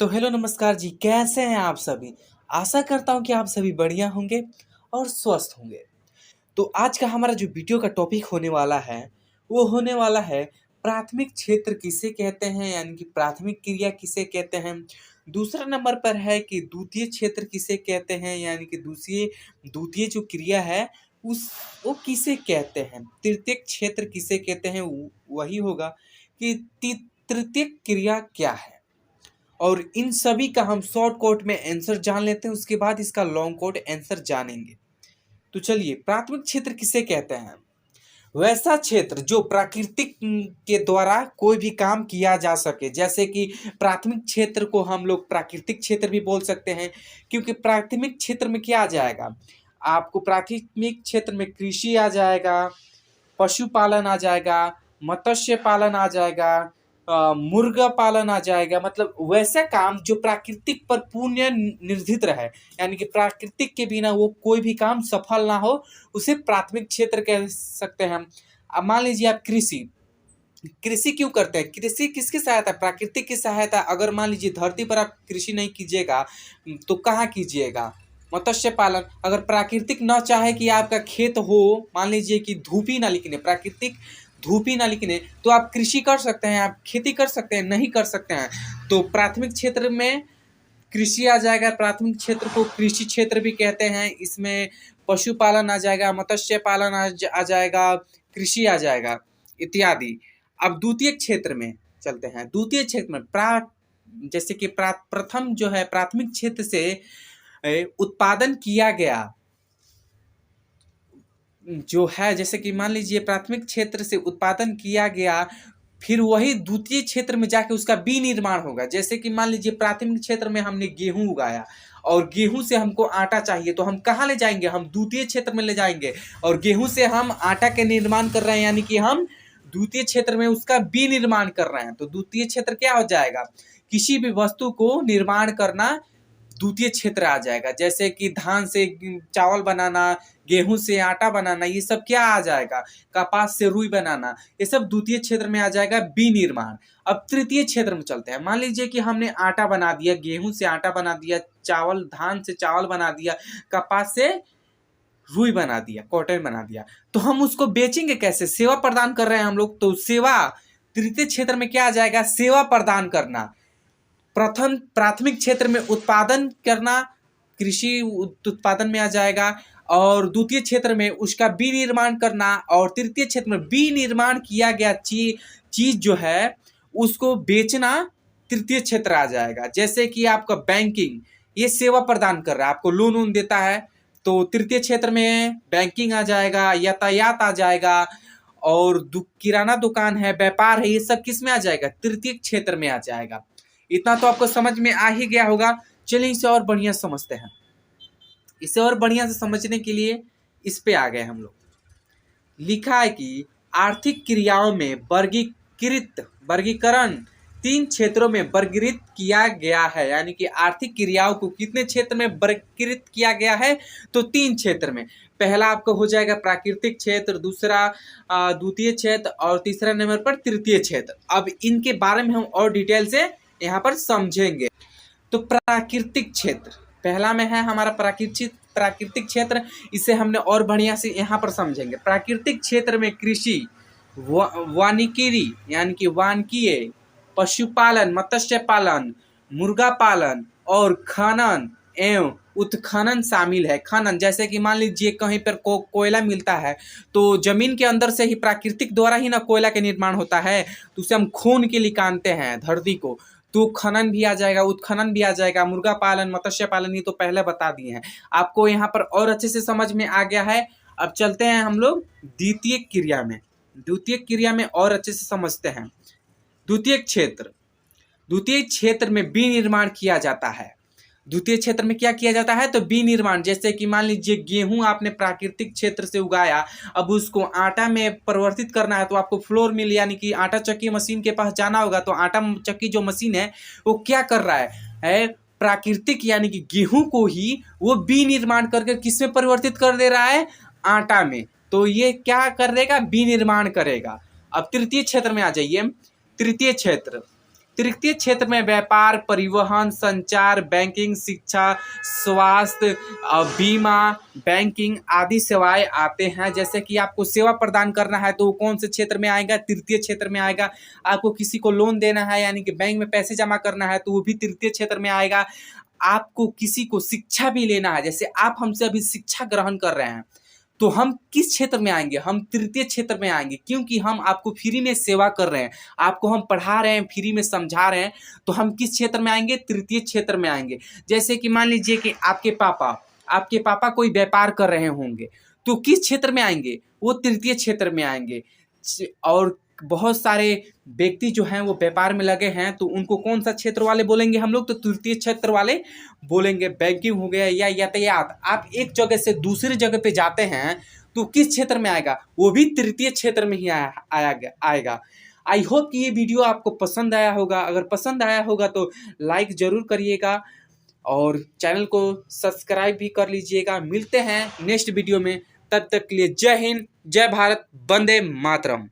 तो हेलो नमस्कार जी, कैसे हैं आप सभी? आशा करता हूँ कि आप सभी बढ़िया होंगे और स्वस्थ होंगे। तो आज का हमारा जो वीडियो का टॉपिक होने वाला है, वो होने वाला है प्राथमिक क्षेत्र किसे कहते हैं, यानी कि प्राथमिक क्रिया किसे कहते हैं। दूसरा नंबर पर है कि द्वितीय क्षेत्र किसे कहते हैं, यानी कि द्वितीय द्वितीय जो क्रिया है उस वो किसे कहते हैं। तृतीयक क्षेत्र किसे कहते हैं, वही होगा कि तृतीयक क्रिया क्या है। और इन सभी का हम शॉर्ट कोट में आंसर जान लेते हैं, उसके बाद इसका लॉन्ग कोट आंसर जानेंगे। तो चलिए, प्राथमिक क्षेत्र किसे कहते हैं? वैसा क्षेत्र जो प्राकृतिक के द्वारा कोई भी काम किया जा सके। जैसे कि प्राथमिक क्षेत्र को हम लोग प्राकृतिक क्षेत्र भी बोल सकते हैं, क्योंकि प्राथमिक क्षेत्र में क्या आ जाएगा, आपको प्राथमिक क्षेत्र में कृषि आ जाएगा, पशुपालन आ जाएगा, मत्स्य पालन आ जाएगा, मुर्गा पालन आ जाएगा। मतलब वैसा काम जो प्राकृतिक पर पूर्ण निर्धित रहे, यानी कि प्राकृतिक के बिना वो कोई भी काम सफल ना हो, उसे प्राथमिक क्षेत्र कह सकते हैं हम। अब मान लीजिए आप कृषि कृषि क्यों करते हैं? कृषि किसकी सहायता? प्राकृतिक की सहायता। अगर मान लीजिए धरती पर आप कृषि नहीं कीजिएगा तो कहाँ कीजिएगा? मत्स्य पालन। अगर प्राकृतिक न चाहे कि आपका खेत हो, मान लीजिए कि धूप ही ना निकले, प्राकृतिक धूप ही ना निकले, तो आप कृषि कर सकते हैं, आप खेती कर सकते हैं? नहीं कर सकते हैं। तो प्राथमिक क्षेत्र में कृषि आ जाएगा, प्राथमिक क्षेत्र को कृषि क्षेत्र भी कहते हैं। इसमें पशुपालन आ जाएगा, मत्स्य पालन आ जाएगा, कृषि आ जाएगा इत्यादि। अब द्वितीय क्षेत्र में चलते हैं। द्वितीय क्षेत्र में जैसे कि प्रथम जो है प्राथमिक क्षेत्र से उत्पादन किया गया जो है, जैसे कि मान लीजिए प्राथमिक क्षेत्र से उत्पादन किया गया, फिर वही द्वितीय क्षेत्र में जाके उसका विनिर्माण होगा। जैसे कि मान लीजिए प्राथमिक क्षेत्र में हमने गेहूं उगाया और गेहूं से हमको आटा चाहिए, तो हम कहाँ ले जाएंगे? हम द्वितीय क्षेत्र में ले जाएंगे। और गेहूं से हम आटा के निर्माण कर रहे हैं, यानी कि हम द्वितीय क्षेत्र में उसका विनिर्माण कर रहे हैं। तो द्वितीय क्षेत्र क्या हो जाएगा? किसी भी वस्तु को निर्माण करना द्वितीय क्षेत्र आ जाएगा। जैसे कि धान से चावल बनाना, गेहूं से आटा बनाना, ये सब क्या आ जाएगा? कपास से रुई बनाना, ये सब द्वितीय क्षेत्र में आ जाएगा, विनिर्माण। अब तृतीय क्षेत्र में चलते हैं। मान लीजिए कि हमने आटा बना दिया, गेहूं से आटा बना दिया, धान से चावल बना दिया, कपास से रुई बना दिया, कॉटन बना दिया, तो हम उसको बेचेंगे कैसे? सेवा प्रदान कर रहे हैं हम लोग, तो सेवा तृतीय क्षेत्र में क्या आ जाएगा? सेवा प्रदान करना। प्रथम प्राथमिक क्षेत्र में उत्पादन करना, कृषि उत्पादन में आ जाएगा, और द्वितीय क्षेत्र में उसका विनिर्माण करना, और तृतीय क्षेत्र में विनिर्माण किया गया चीज जो है उसको बेचना तृतीय क्षेत्र आ जाएगा। जैसे कि आपका बैंकिंग, ये सेवा प्रदान कर रहा है, आपको लोन वोन देता है, तो तृतीय क्षेत्र में बैंकिंग आ जाएगा, यातायात आ जाएगा, और किराना दुकान है, व्यापार है, ये सब किस में आ जाएगा? तृतीय क्षेत्र में आ जाएगा। इतना तो आपको समझ में आ ही गया होगा। चलिए इसे और बढ़िया समझते हैं। इसे और बढ़िया से समझने के लिए इस पे आ गए हम लोग। लिखा है कि आर्थिक क्रियाओं में वर्गीकरण 3 क्षेत्रों में वर्गीकृत किया गया है। यानी कि आर्थिक क्रियाओं को कितने क्षेत्र में वर्गीकृत किया गया है? तो 3 क्षेत्र में। पहला आपको हो जाएगा प्राकृतिक क्षेत्र, दूसरा द्वितीय क्षेत्र, और तीसरा नंबर पर तृतीय क्षेत्र। अब इनके बारे में हम और डिटेल से यहाँ पर समझेंगे। तो प्राकृतिक क्षेत्र पहला में है हमारा प्राकृतिक क्षेत्र, इसे हमने और बढ़िया से यहाँ पर समझेंगे। प्राकृतिक क्षेत्र में कृषि, वानिकी यानी कि वानिकीय, पशुपालन, मत्स्य पालन, मुर्गा पालन और खनन एवं उत्खनन शामिल है। खनन, जैसे कि मान लीजिए कहीं पर कोयला मिलता है, तो जमीन के अंदर से ही प्राकृतिक द्वारा ही ना कोयला का निर्माण होता है, तो उसे हम खून के निकालते हैं धरती को, तो खनन भी आ जाएगा, उत्खनन भी आ जाएगा। मुर्गा पालन, मत्स्य पालन, ये तो पहले बता दिए हैं आपको, यहाँ पर और अच्छे से समझ में आ गया है। अब चलते हैं हम लोग द्वितीय क्रिया में। द्वितीय क्रिया में और अच्छे से समझते हैं। द्वितीय क्षेत्र में विनिर्माण किया जाता है। द्वितीय क्षेत्र में क्या किया जाता है? तो विनिर्माण। जैसे कि मान लीजिए गेहूं आपने प्राकृतिक क्षेत्र से उगाया, अब उसको आटा में परिवर्तित करना है, तो आपको फ्लोर मिल यानी कि आटा चक्की मशीन के पास जाना होगा। तो आटा चक्की जो मशीन है वो क्या कर रहा है? प्राकृतिक यानी कि गेहूं को ही वो विनिर्माण करके किस में परिवर्तित कर दे रहा है? आटा में। तो ये क्या कर देगा? विनिर्माण करेगा। अब तृतीय क्षेत्र में आ जाइए। तृतीय तृतीय क्षेत्र में व्यापार, परिवहन, संचार, बैंकिंग, शिक्षा, स्वास्थ्य, बीमा, बैंकिंग आदि सेवाएं आते हैं। जैसे कि आपको सेवा प्रदान करना है तो वो कौन से क्षेत्र में आएगा? तृतीय क्षेत्र में आएगा। आपको किसी को लोन देना है यानी कि बैंक में पैसे जमा करना है तो वो भी तृतीय क्षेत्र में आएगा। आपको किसी को शिक्षा भी लेना है, जैसे आप हमसे अभी शिक्षा ग्रहण कर रहे हैं तो हम किस क्षेत्र में आएंगे? हम तृतीय क्षेत्र में आएंगे, क्योंकि हम आपको फ्री में सेवा कर रहे हैं, आपको हम पढ़ा रहे हैं, फ्री में समझा रहे हैं, तो हम किस क्षेत्र में आएंगे? तृतीय क्षेत्र में आएंगे। जैसे कि मान लीजिए कि आपके पापा कोई व्यापार कर रहे होंगे तो किस क्षेत्र में आएंगे? वो तृतीय क्षेत्र में आएंगे। और बहुत सारे व्यक्ति जो हैं वो व्यापार में लगे हैं तो उनको कौन सा क्षेत्र वाले बोलेंगे हम लोग? तो तृतीय क्षेत्र वाले बोलेंगे। बैंकिंग हो गया या यातायात, आप एक जगह से दूसरी जगह पे जाते हैं तो किस क्षेत्र में आएगा? वो भी तृतीय क्षेत्र में ही आएगा। आई होप कि ये वीडियो आपको पसंद आया होगा। अगर पसंद आया होगा तो लाइक जरूर करिएगा और चैनल को सब्सक्राइब भी कर लीजिएगा। मिलते हैं नेक्स्ट वीडियो में, तब तक के लिए जय हिंद, जय भारत, वंदे मातरम।